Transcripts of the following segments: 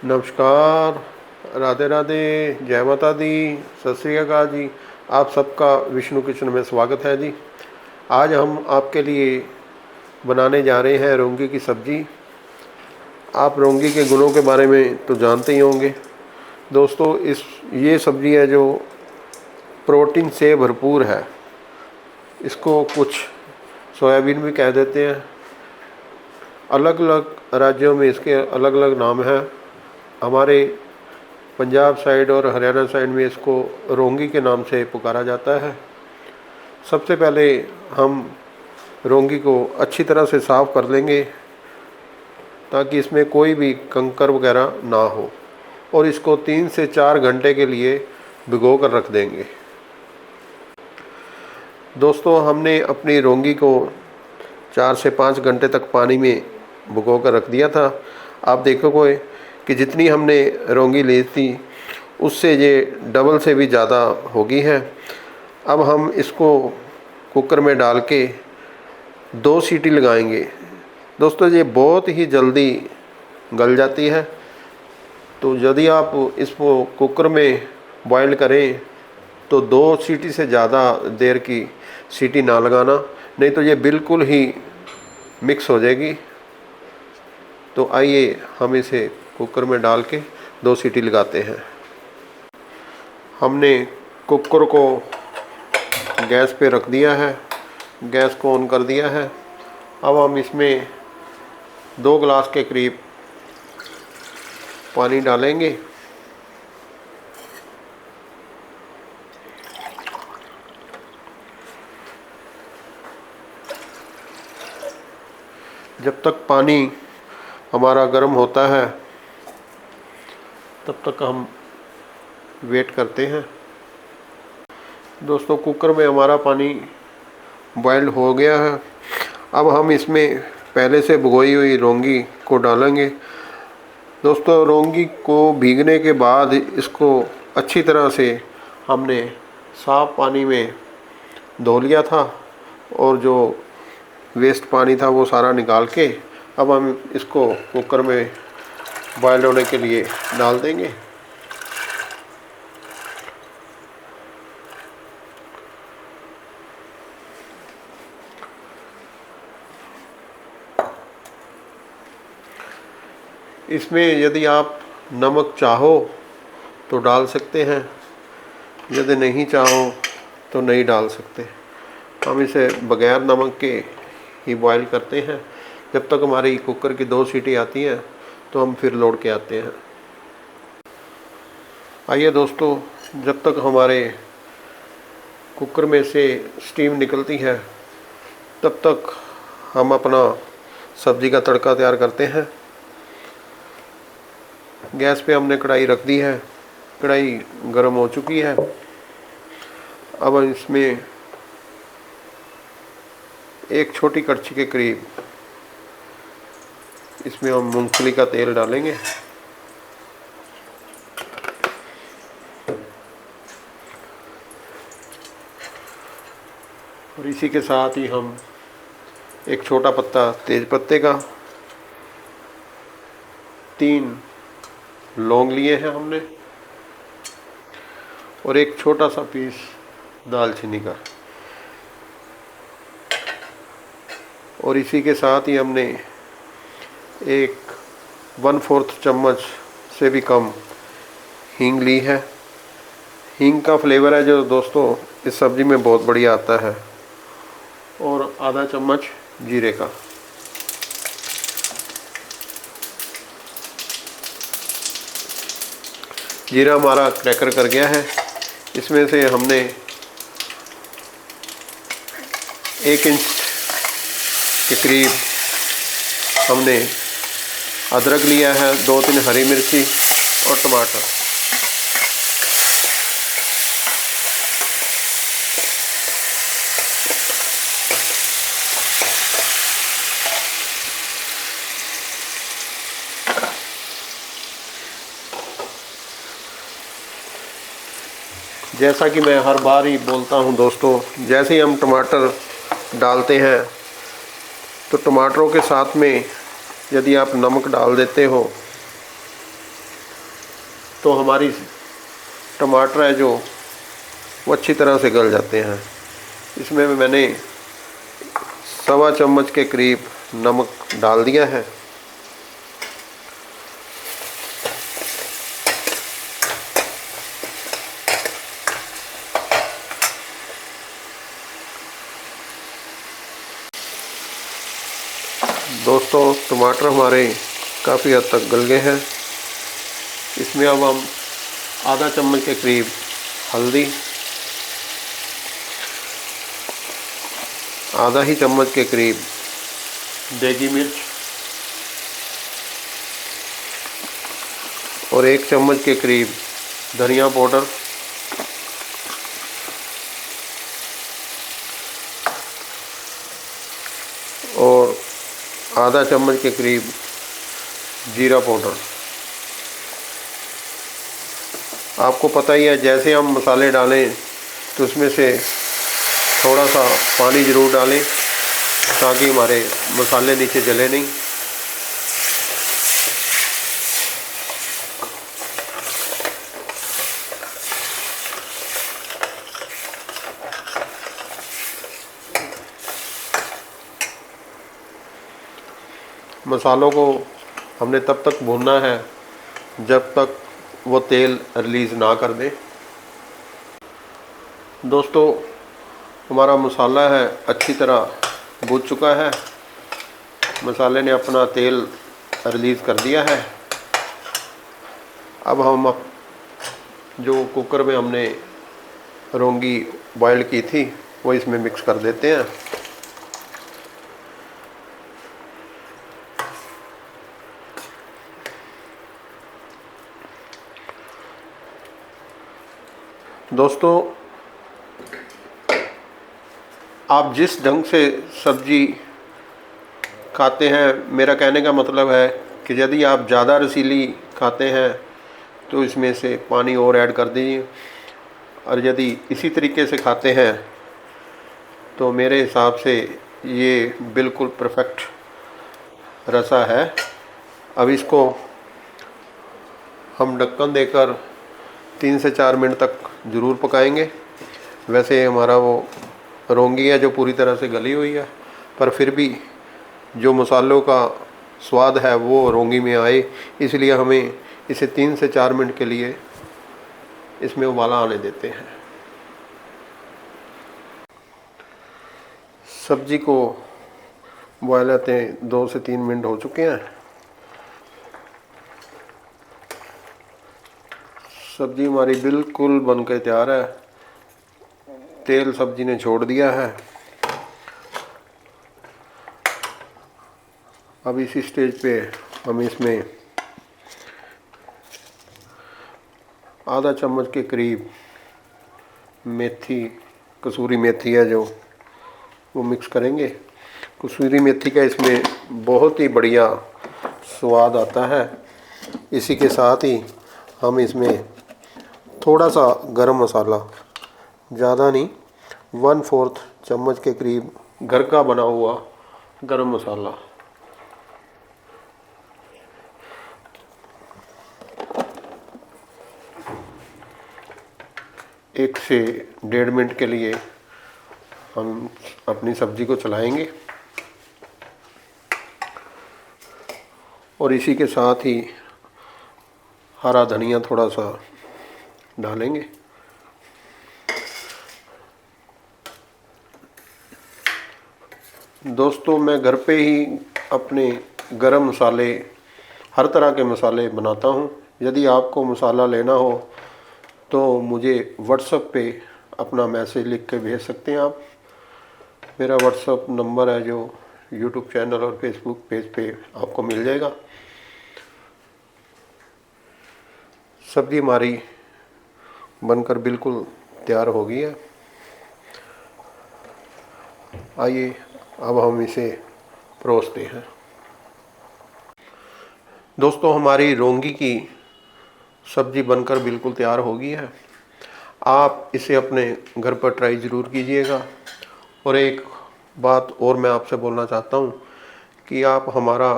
नमस्कार, राधे राधे, जय माता दी, सत श्री अकाल जी। आप सबका विष्णु किचन में स्वागत है जी। आज हम आपके लिए बनाने जा रहे हैं रौंगी की सब्ज़ी। आप रौंगी के गुणों के बारे में तो जानते ही होंगे दोस्तों। ये सब्ज़ी है जो प्रोटीन से भरपूर है। इसको कुछ सोयाबीन भी कह देते हैं। अलग अलग राज्यों में इसके अलग अलग नाम हैं। हमारे पंजाब साइड और हरियाणा साइड में इसको रौंगी के नाम से पुकारा जाता है। सबसे पहले हम रौंगी को अच्छी तरह से साफ़ कर लेंगे ताकि इसमें कोई भी कंकर वगैरह ना हो, और इसको 3 से 4 घंटे के लिए भिगो कर रख देंगे। दोस्तों, हमने अपनी रौंगी को 4 से 5 घंटे तक पानी में भिगो कर रख दिया था। आप देखोगे कि जितनी हमने रौंगी ली थी उससे ये डबल से भी ज़्यादा हो गई है। अब हम इसको कुकर में डाल के 2 सीटी लगाएंगे। दोस्तों, ये बहुत ही जल्दी गल जाती है, तो यदि आप इसको कुकर में बॉयल करें तो 2 सीटी से ज़्यादा देर की सीटी ना लगाना, नहीं तो ये बिल्कुल ही मिक्स हो जाएगी। तो आइए हम इसे कुकर में डाल के 2 सीटी लगाते हैं। हमने कुकर को गैस पे रख दिया है, गैस को ऑन कर दिया है। अब हम इसमें 2 गिलास के करीब पानी डालेंगे। जब तक पानी हमारा गर्म होता है तब तक हम वेट करते हैं। दोस्तों, कुकर में हमारा पानी बॉयल हो गया है। अब हम इसमें पहले से भिगोई हुई रौंगी को डालेंगे। दोस्तों, रौंगी को भीगने के बाद इसको अच्छी तरह से हमने साफ़ पानी में धो लिया था, और जो वेस्ट पानी था वो सारा निकाल के अब हम इसको कुकर में बॉयल होने के लिए डाल देंगे। इसमें यदि आप नमक चाहो तो डाल सकते हैं, यदि नहीं चाहो तो नहीं डाल सकते। हम इसे बगैर नमक के ही बॉयल करते हैं। जब तक हमारी कुकर की 2 सीटी आती हैं तो हम फिर लोड के आते हैं। आइए दोस्तों, जब तक हमारे कुकर में से स्टीम निकलती है तब तक हम अपना सब्ज़ी का तड़का तैयार करते हैं। गैस पे हमने कढ़ाई रख दी है, कढ़ाई गर्म हो चुकी है। अब हम इसमें एक छोटी कड़छी के करीब इसमें हम मूंगफली का तेल डालेंगे। और इसी के साथ ही हम एक छोटा पत्ता तेज पत्ते का, 3 लौंग लिए हैं हमने, और एक छोटा सा पीस दालचीनी का। और इसी के साथ ही हमने एक 1/4 चम्मच से भी कम हींग ली है। हींग का फ्लेवर है जो दोस्तों इस सब्ज़ी में बहुत बढ़िया आता है। और आधा चम्मच जीरे का। जीरा हमारा क्रैकर कर गया है। इसमें से हमने 1 इंच के करीब हमने अदरक लिया है, 2-3 हरी मिर्ची और टमाटर। जैसा कि मैं हर बार ही बोलता हूं दोस्तों, जैसे ही हम टमाटर डालते हैं तो टमाटरों के साथ में यदि आप नमक डाल देते हो तो हमारी टमाटर है जो वो अच्छी तरह से गल जाते हैं। इसमें मैंने 1.25 चम्मच के करीब नमक डाल दिया है। दोस्तों टमाटर हमारे काफ़ी हद तक गल गए हैं। इसमें अब हम आधा चम्मच के करीब हल्दी, आधा ही चम्मच के करीब देगी मिर्च और 1 चम्मच के करीब धनिया पाउडर और आधा चम्मच के करीब जीरा पाउडर। आपको पता ही है जैसे हम मसाले डालें तो उसमें से थोड़ा सा पानी ज़रूर डालें ताकि हमारे मसाले नीचे जले नहीं। मसालों को हमने तब तक भूनना है जब तक वो तेल रिलीज़ ना कर दे। दोस्तों हमारा मसाला है अच्छी तरह भून चुका है, मसाले ने अपना तेल रिलीज़ कर दिया है। अब हम जो कुकर में हमने रोंगी बॉयल की थी वो इसमें मिक्स कर देते हैं। दोस्तों आप जिस ढंग से सब्ज़ी खाते हैं, मेरा कहने का मतलब है कि यदि आप ज़्यादा रसीली खाते हैं तो इसमें से पानी और ऐड कर दीजिए, और यदि इसी तरीके से खाते हैं तो मेरे हिसाब से ये बिल्कुल परफेक्ट रसा है। अब इसको हम ढक्कन देकर 3 से 4 मिनट तक ज़रूर पकाएंगे। वैसे हमारा वो रोंगी है जो पूरी तरह से गली हुई है, पर फिर भी जो मसालों का स्वाद है वो रोंगी में आए, इसलिए हमें इसे 3 से 4 मिनट के लिए इसमें उबाला आने देते हैं। सब्जी को बॉयल आते 2 से 3 मिनट हो चुके हैं। सब्जी हमारी बिल्कुल बनकर तैयार है, तेल सब्जी ने छोड़ दिया है। अब इसी स्टेज पे हम इसमें आधा चम्मच के करीब मेथी, कसूरी मेथी है जो, वो मिक्स करेंगे। कसूरी मेथी का इसमें बहुत ही बढ़िया स्वाद आता है। इसी के साथ ही हम इसमें थोड़ा सा गरम मसाला, ज़्यादा नहीं, 1/4 चम्मच के करीब घर का बना हुआ गरम मसाला, एक से 1.5 मिनट के लिए हम अपनी सब्ज़ी को चलाएंगे और इसी के साथ ही हरा धनिया थोड़ा सा डालेंगे। दोस्तों मैं घर पे ही अपने गरम मसाले, हर तरह के मसाले बनाता हूँ। यदि आपको मसाला लेना हो तो मुझे व्हाट्सएप पे अपना मैसेज लिख के भेज सकते हैं आप। मेरा व्हाट्सएप नंबर है जो यूट्यूब चैनल और फेसबुक पेज पे आपको मिल जाएगा। सब्ज़ी हमारी बनकर बिल्कुल तैयार हो गई है। आइए अब हम इसे परोसते हैं। दोस्तों हमारी रोंगी की सब्ज़ी बनकर बिल्कुल तैयार हो गई है। आप इसे अपने घर पर ट्राई ज़रूर कीजिएगा। और एक बात और मैं आपसे बोलना चाहता हूँ कि आप हमारा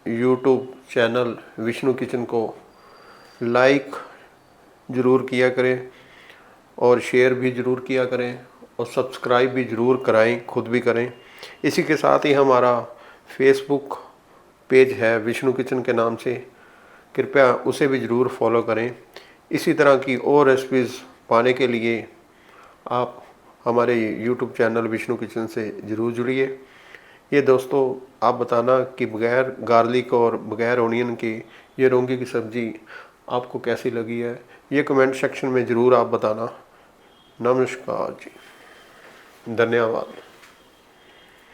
यूट्यूब चैनल विष्णु किचन को लाइक, ज़रूर किया करें और शेयर भी ज़रूर किया करें और सब्सक्राइब भी ज़रूर कराएं, खुद भी करें। इसी के साथ ही हमारा फेसबुक पेज है विष्णु किचन के नाम से, कृपया उसे भी ज़रूर फॉलो करें। इसी तरह की और रेसिपीज़ पाने के लिए आप हमारे यूट्यूब चैनल विष्णु किचन से ज़रूर जुड़िए। ये दोस्तों आप बताना कि बग़ैर गार्लिक और बग़ैर ऑनियन की ये रौंगी की सब्ज़ी आपको कैसी लगी है, ये कमेंट सेक्शन में ज़रूर आप बताना। नमस्कार जी, धन्यवाद।